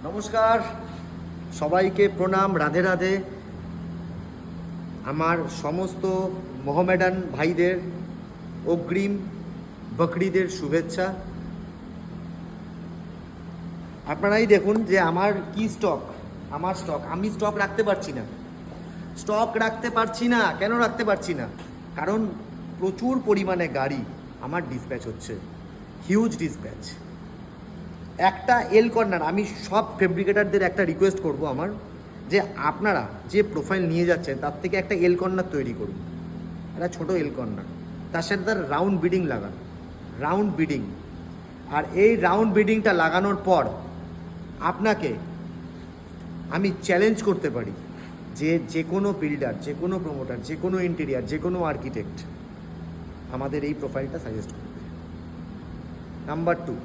নমস্কার, সবাইকে প্রণাম, রাধে রাধে। আমার সমস্ত মোহামেডান ভাইদের অগ্রিম বকরিদের শুভেচ্ছা। আপনারাই দেখুন যে আমার কি স্টক, আমি স্টক রাখতে পারছি না। কেন রাখতে পারছি না? কারণ প্রচুর পরিমাণে গাড়ি আমার ডিসপ্যাচ হচ্ছে, হিউজ ডিসপ্যাচ। একটা এল কর্নার, আমি সব ফেব্রিকেটারদের একটা রিকোয়েস্ট করব আমার, যে আপনারা যে প্রোফাইল নিয়ে যাচ্ছেন তার থেকে একটা এল কর্নার তৈরি করুন, একটা ছোটো এল কর্নার, তার সাথে তার রাউন্ড বিডিং লাগান, রাউন্ড বিডিং। আর এই রাউন্ড বিডিংটা লাগানোর পর আপনাকে আমি চ্যালেঞ্জ করতে পারি যে কোনো বিল্ডার, যে কোনো প্রমোটার, যে কোনো ইন্টেরিয়ার, যে কোনো আর্কিটেক্ট আমাদের এই প্রোফাইলটা সাজেস্ট করবে। নাম্বার 2,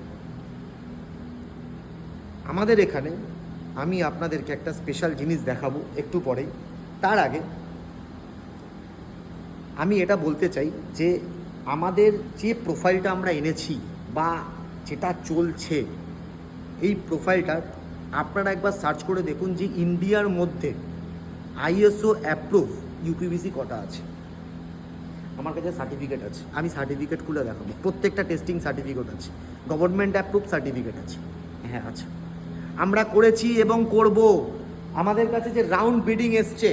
আমাদের এখানে আমি আপনাদেরকে একটা স্পেশাল জিনিস দেখাবো একটু পরেই। তার আগে আমি এটা বলতে চাই যে আমাদের যে প্রোফাইলটা আমরা এনেছি বা যেটা চলছে, এই প্রোফাইলটার আপনারা একবার সার্চ করে দেখুন যে ইন্ডিয়ার মধ্যে আইএসও অ্যাপ্রুভ ইউপিভিসি কটা আছে। আমার কাছে সার্টিফিকেট আছে, আমি সার্টিফিকেট খুলে দেখাবো। প্রত্যেকটা টেস্টিং সার্টিফিকেট আছে, গভর্নমেন্ট অ্যাপ্রুভ সার্টিফিকেট আছে। হ্যাঁ আছে, আমরা করেছি এবং করব। আমাদের কাছে যে রাউন্ড বিডিং এসছে,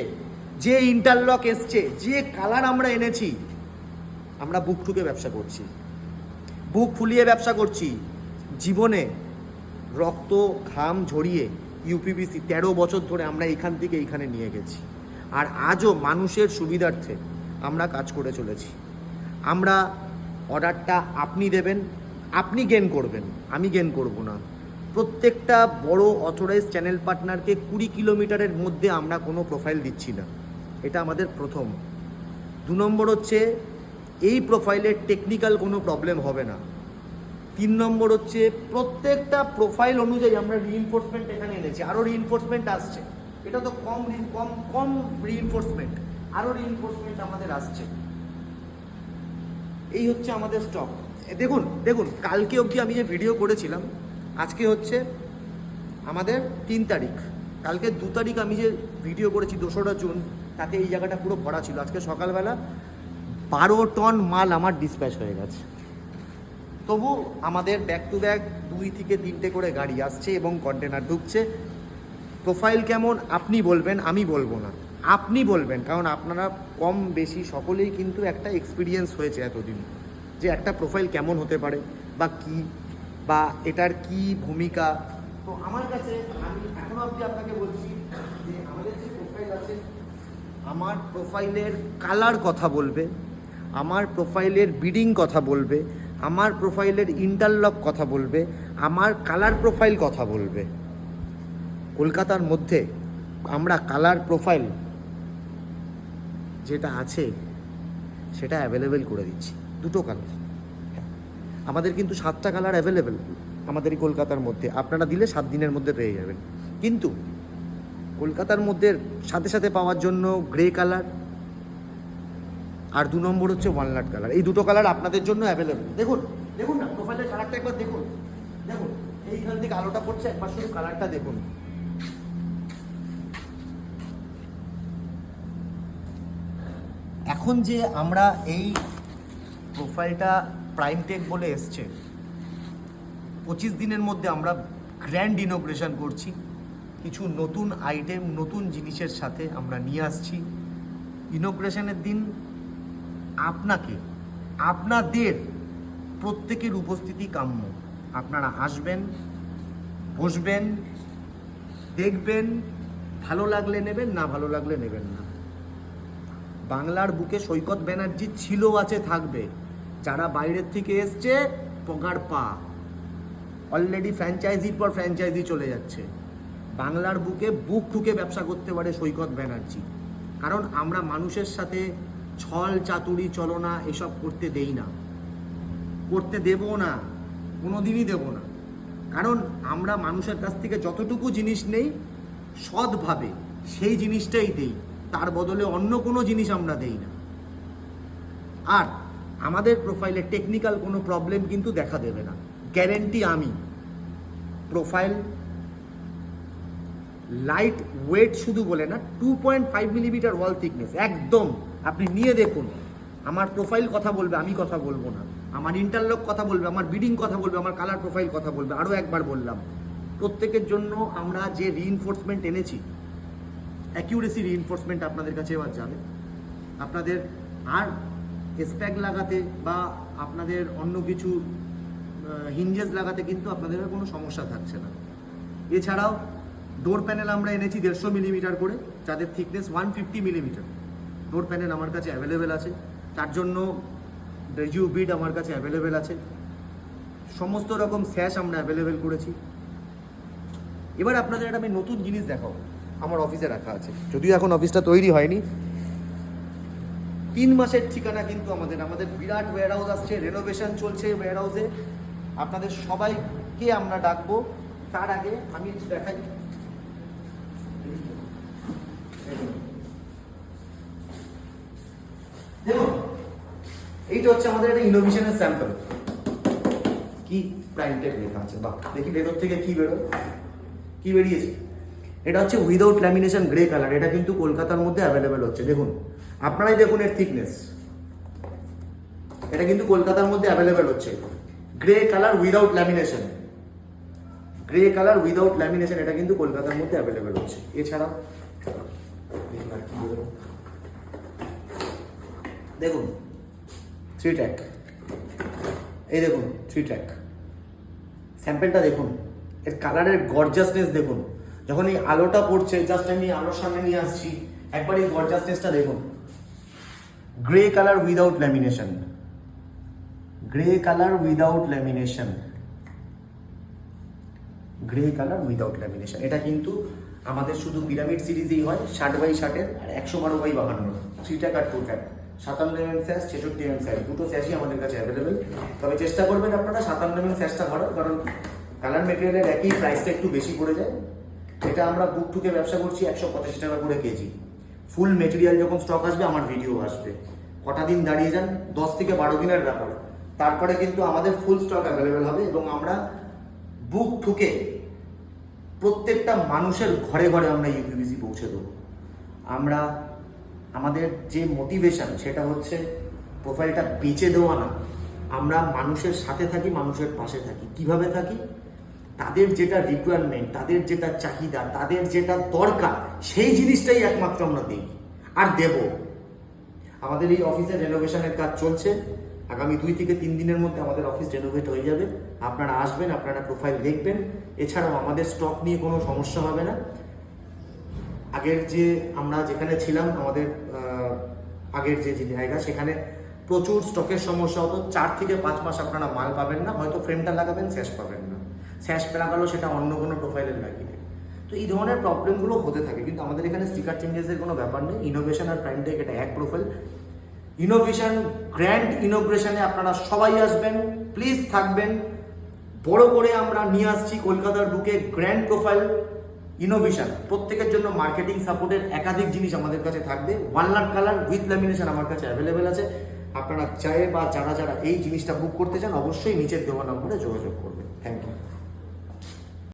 যে ইন্টারলক এসছে, যে কালার আমরা এনেছি, আমরা বুক ঠুকে ব্যবসা করছি, বুক ফুলিয়ে ব্যবসা করছি। জীবনে রক্ত ঘাম ঝরিয়ে ইউপিভিসি 13 বছর ধরে আমরা এখান থেকে এইখানে নিয়ে গেছি। আর আজও মানুষের সুবিধার্থে আমরা কাজ করে চলেছি। আমরা অর্ডারটা আপনি দেবেন, আপনি গেন করবেন, আমি গেন করব না। প্রত্যেকটা বড় অথরাইজ চ্যানেল পার্টনারকে 20 কিলোমিটারের মধ্যে আমরা কোনো প্রোফাইল দিচ্ছি না, এটা আমাদের প্রথম। 2 নম্বর হচ্ছে এই প্রোফাইলের টেকনিক্যাল কোনো প্রবলেম হবে না। 3 নম্বর হচ্ছে প্রত্যেকটা প্রোফাইল অনুযায়ী আমরা রিইনফোর্সমেন্ট এখানে এনেছি, আরও রিইনফোর্সমেন্ট আসছে। এটা তো কম রিইনফোর্সমেন্ট, আরও রিইনফোর্সমেন্ট আমাদের আসছে। এই হচ্ছে আমাদের স্টক। দেখুন কালকে অবধি আমি যে ভিডিও করেছিলাম, আজকে হচ্ছে আমাদের 3 তারিখ, কালকে 2 তারিখ আমি যে ভিডিও করেছি 2রা জুন, তাতে এই জায়গাটা পুরো ভরা ছিল। আজকে সকালবেলা 12 টন মাল আমার ডিসপ্যাচ হয়ে গেছে। তবু আমাদের ব্যাক টু ব্যাক 2 থেকে 3টে করে গাড়ি আসছে এবং কন্টেনার ঢুকছে। প্রোফাইল কেমন আপনি বলবেন, আমি বলবো না, আপনি বলবেন। কারণ আপনারা কম বেশি সকলেই কিন্তু একটা এক্সপিরিয়েন্স হয়েছে এতদিন, যে একটা প্রোফাইল কেমন হতে পারে বা কি, বা এটার কি ভূমিকা। তো আমার কাছে, আমি এখনো অবধি আপনাকে বলছি যে আমাদের যে প্রোফাইল আছে, আমার প্রোফাইলের কালার কথা বলবে, আমার প্রোফাইলের বিডিং কথা বলবে, আমার প্রোফাইলের ইন্টারলক কথা বলবে, আমার কালার প্রোফাইল কথা বলবে। কলকাতার মধ্যে আমরা কালার প্রোফাইল যেটা আছে সেটা অ্যাভেলেবেল করে দিচ্ছি, 2টো কালার। আমাদের কিন্তু 7টা কালার অ্যাভেলেবেল আমাদের এই কলকাতার মধ্যে। আপনারা দিলে 7 দিনের মধ্যে পেয়ে যাবেন। কিন্তু কলকাতার মধ্যে সাথে সাথে পাওয়ার জন্য গ্রে কালার আর 2 নম্বর হচ্ছে ওয়ালনাট কালার, এই 2টো কালার আপনাদের জন্য অ্যাভেলেবেল। দেখুন না প্রোফাইলের কালারটা একবার দেখুন, এইখান থেকে আলোটা পড়ছে, একবার শুধু কালারটা দেখুন। এখন যে আমরা এই প্রোফাইলটা প্রাইম টেক বলে এসছে, 25 দিনের মধ্যে আমরা গ্র্যান্ড ইনোগ্রেশন করছি। কিছু নতুন আইটেম, নতুন জিনিসের সাথে আমরা নিয়ে আসছি। ইনোগ্রেশনের দিন আপনাদের প্রত্যেকের উপস্থিতি কাম্য। আপনারা আসবেন, বসবেন, দেখবেন, ভালো লাগলে নেবেন, না ভালো লাগলে নেবেন না। বাংলার বুকে সৈকত ব্যানার্জি ছিল, আছে, থাকবে। যারা বাইরের থেকে এসছে পগার পা, অলরেডি ফ্র্যাঞ্চাইজির পর ফ্র্যাঞ্চাইজি চলে যাচ্ছে। বাংলার বুকে বুক ঠুকে ব্যবসা করতে পারে সৈকত ব্যানার্জি, কারণ আমরা মানুষের সাথে ছল চাতুরি চলনা এসব করতে দেই না, করতে দেব না, কোনোদিনই দেব না। কারণ আমরা মানুষের কাছ থেকে যতটুকু জিনিস নেই সৎভাবে সেই জিনিসটাই দেই, তার বদলে অন্য কোনো জিনিস আমরা দেই না। আর আমাদের প্রোফাইলে টেকনিক্যাল কোনো প্রবলেম কিন্তু দেখা দেবে না, গ্যারেন্টি আমি। প্রোফাইল লাইট ওয়েট শুধু বলে না, 2.5 মিলিমিটার ওয়াল থিকনেস, একদম আপনি নিয়ে দেখুন। আমার প্রোফাইল কথা বলবে, আমি কথা বলবো না। আমার ইন্টারলক কথা বলবে, আমার বিডিং কথা বলবে, আমার কালার প্রোফাইল কথা বলবে। আরও একবার বললাম, প্রত্যেকের জন্য আমরা যে রিইনফোর্সমেন্ট এনেছি, অ্যাকিউরেসি রিইনফোর্সমেন্ট আপনাদের কাছে এবার যাবে। আপনাদের আর স্প্যাগ লাগাতে বা আপনাদের অন্য কিছু হিঞ্জেস লাগাতে কিন্তু আপনাদের আর কোনো সমস্যা থাকছে না। এছাড়াও ডোর প্যানেল আমরা এনেছি 150 মিলিমিটার করে, যাদের থিকনেস 150 মিলিমিটার। ডোর প্যানেল আমার কাছে অ্যাভেলেবেল আছে, তার জন্য রেজিউ বিড আমার কাছে অ্যাভেলেবেল আছে। সমস্ত রকম স্যাশ আমরা অ্যাভেলেবেল করেছি। এবার আপনাদের একটা আমি নতুন জিনিস দেখাবো, আমার অফিসে রাখা আছে, যদিও এখন অফিসটা তৈরি হয়নি। 3 মাসের ঠিকানা কিন্তু আমাদের বিরাট ওয়্যার হাউস আসছে, রেনোভেশন চলছে ওয়্যার হাউসে। আপনাদের সবাইকে আমরা ডাকবো। তার আগে আমি একটু দেখাই, দেখুন এইটা হচ্ছে আমাদের একটা ইনোভেশনের স্যাম্পল। কি প্রাইমটেক লেখা আছে, বাহ, দেখি ভেতর থেকে কি বেরোয়, কি বেরিয়েছে। এটা হচ্ছে উইদাউট ল্যামিনেশন গ্রে কালার। এটা কিন্তু কলকাতার মধ্যে অ্যাভেলেবেল হচ্ছে। দেখুন, আপনারাই দেখুন এর থিকনেস, এটা কিন্তু কলকাতার মধ্যে অ্যাভেলেবেল হচ্ছে। Grey colour without lamination, grey colour without lamination, এটা কিন্তু কলকাতার মধ্যে অ্যাভেলেবেল হচ্ছে। এছাড়াও দেখুন 3 ট্র্যাক, এই দেখুন 3 ট্র্যাক স্যাম্পেলটা দেখুন, এর কালারের গর্জাসনেস দেখুন। যখন এই আলোটা পড়ছে, জাস্ট আমি আলোর সামনে নিয়ে আসছি, একবার এই গর্জাসনেসটা দেখুন। Grey colour without lamination, grey colour without lamination, grey colour without lamination. এটা কিন্তু আমাদের শুধু পিরামিড সিরিজেই হয়, 60x60 আর 112x52, 3 ট্র্যাক আর 2 ট্র্যাক, 57mm স্যাশ, 66mm স্যাশ, দুটো স্যাশই আমাদের কাছে অ্যাভেলেবেল। তবে চেষ্টা করবেন আপনারা 57mm স্যাশটা ভরার, কারণ কালার মেটেরিয়ালের একই প্রাইসটা একটু বেশি পড়ে যায়। এটা আমরা বুক টুকে ব্যবসা করছি 185 টাকা করে কেজি। ফুল মেটেরিয়াল যখন স্টক আসবে আমার ভিডিও আসবে। কটা দিন দাঁড়িয়ে যান, 10 থেকে 12 দিনের ব্যাপার, তারপরে কিন্তু আমাদের ফুল স্টক অ্যাভেলেবেল হবে। এবং আমরা বুক ঠুকে প্রত্যেকটা মানুষের ঘরে ঘরে আমরা ইউপিভিসি পৌঁছে দেবো। আমরা আমাদের যে মোটিভেশন সেটা হচ্ছে প্রোফাইলটা বেচে দেওয়া না, আমরা মানুষের সাথে থাকি, মানুষের পাশে থাকি। কিভাবে থাকি? তাদের যেটা রিকোয়ারমেন্ট, তাদের যেটা চাহিদা, তাদের যেটা দরকার, সেই জিনিসটাই একমাত্র আমরা দিই আর দেব। আমাদের এই অফিসে রেনোভেশনের কাজ চলছে। আগামী 2 থেকে 3 দিনের মধ্যে আমাদের অফিস রেনোভেট হয়ে যাবে। আপনারা আসবেন, আপনারা প্রোফাইল দেখবেন। এছাড়াও আমাদের স্টক নিয়ে কোনো সমস্যা হবে না। আগের যে আমরা যেখানে ছিলাম, আমাদের আগের যে জায়গা, সেখানে প্রচুর স্টকের সমস্যা হতো। 4 থেকে 5 মাস আপনারা মাল পাবেন না, হয়তো ফ্রেমটা লাগাবেন, স্যাশ পাবেন না, স্যাশ লাগালো সেটা অন্য কোনো প্রোফাইলের লাগিয়ে। তো এই ধরনের প্রবলেমগুলো হতে থাকে, কিন্তু আমাদের এখানে স্টিকার চেঞ্জেসের কোনো ব্যাপার নেই। ইনোভেশন আর প্রাইমটেক এটা এক প্রোফাইল। ইনোভেশন গ্র্যান্ড ইনোগ্রেশনে আপনারা সবাই আসবেন, প্লিজ থাকবেন। বড় করে আমরা নিয়ে আসছি কলকাতার বুকে গ্র্যান্ড প্রোফাইল ইনোভেশন। প্রত্যেকের জন্য মার্কেটিং সাপোর্টের একাধিক জিনিস আমাদের কাছে থাকবে। ওয়ালনাট কালার উইথ ল্যামিনেশন আমার কাছে অ্যাভেলেবেল আছে। আপনারা চাই বা যারা যারা এই জিনিসটা বুক করতে চান, অবশ্যই নিচের দেওয়া নম্বরে যোগাযোগ করবেন।